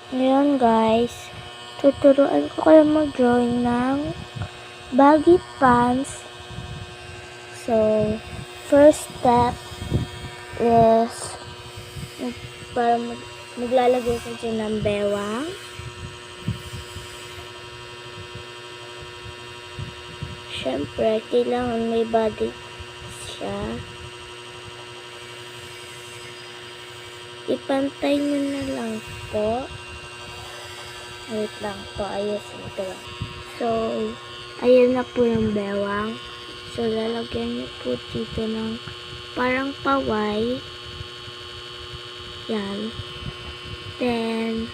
Ngayon guys, tuturuan ko kayo mag-drawing ng baggy pants. So, first step is maglalagay ko dyan ng bewang. Siyempre, kailangan may body siya. Ipantay nyo na lang po. Wait lang po, ayusin ko lang. So, ayan na po yung bewang. So, lalagyan nyo po dito ng parang paway. Yan. Then,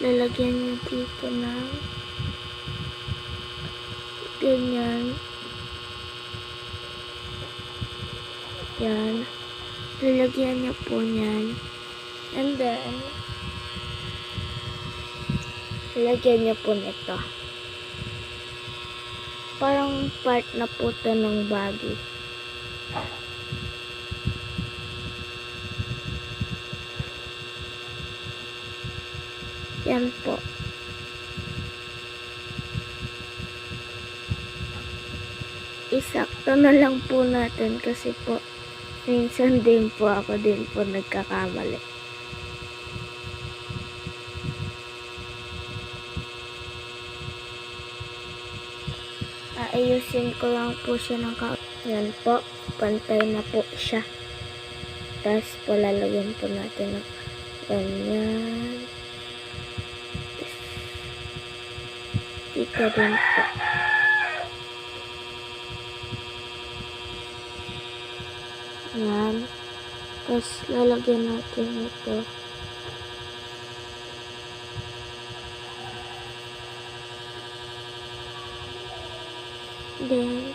lalagyan nyo dito ng ganyan. Yan. Lalagyan nyo po yan. And then, lalagyan nyo po nito. Parang part na po ito ng baggy. Yan po. Isakto na lang po natin kasi po minsan din po ako din po nagkakamali. Aayusin ko lang po siya ng yan po, pantay na po siya. Tapos palalagyan po natin ng ganyan. Dito din po. Yan. Tapos lalagyan natin ito. Then,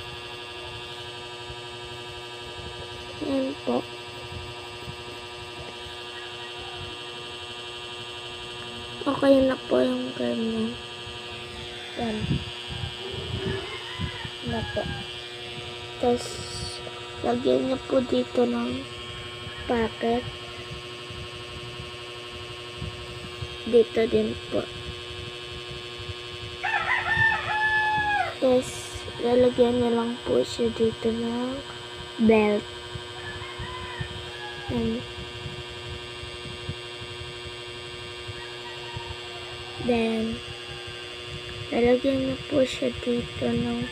yan po. Okay na po yung ganyan. Yan. Na po. Tapos, lagyan niyo po dito ng packet. Dito din po. Tapos, lalagyan niyo lang po siya dito ng belt. And then, lalagyan niyo po siya dito ng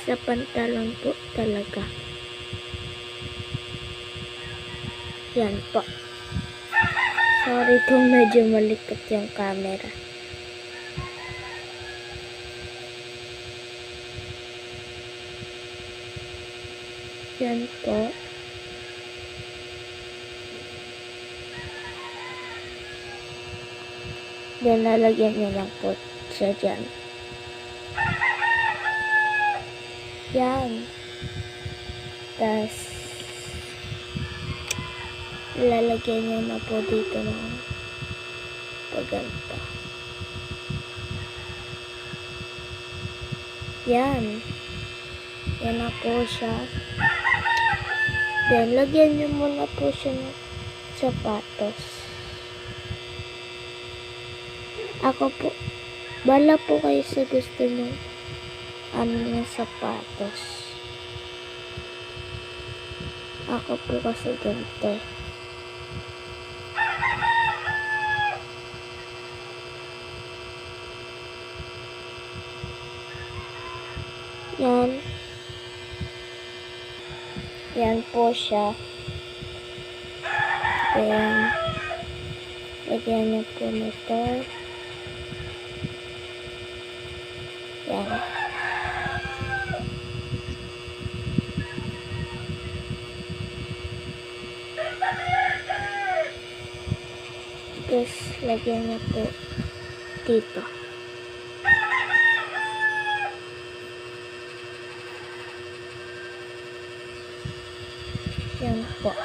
sa pantalon po talaga. Yan po. Sorry po, medyo malikot yung camera. Yan po. Then, lalagyan niyo lang po siya dyan. Yan. Tapos, lalagyan niyo na po dito ng pagganto. Yan. Yan na po siya. Then, lagyan niyo muna po siya ng sapatos. Ako po, bala po kayo sa gusto niyo ng sapatos. Ako po kasi ganito. Yan. Yan po siya. Then, lagyan niyo po nito. Yan. Tapos, lagyan niyo po dito. Yan po.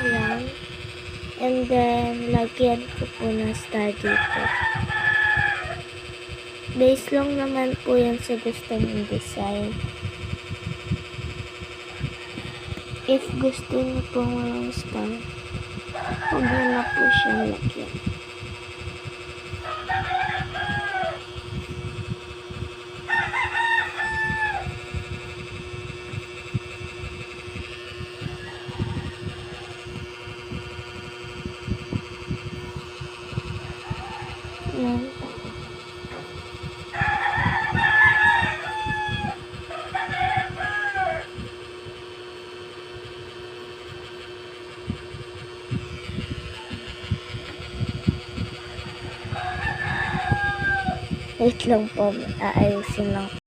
Ayan. And then, lagyan ko po ng star dito. Base lang naman po yan sa gusto ng design. If gusto niyo pong walang star, huwag niyo na po siyang lagyan. Yan. Wait lang po, aayusin lang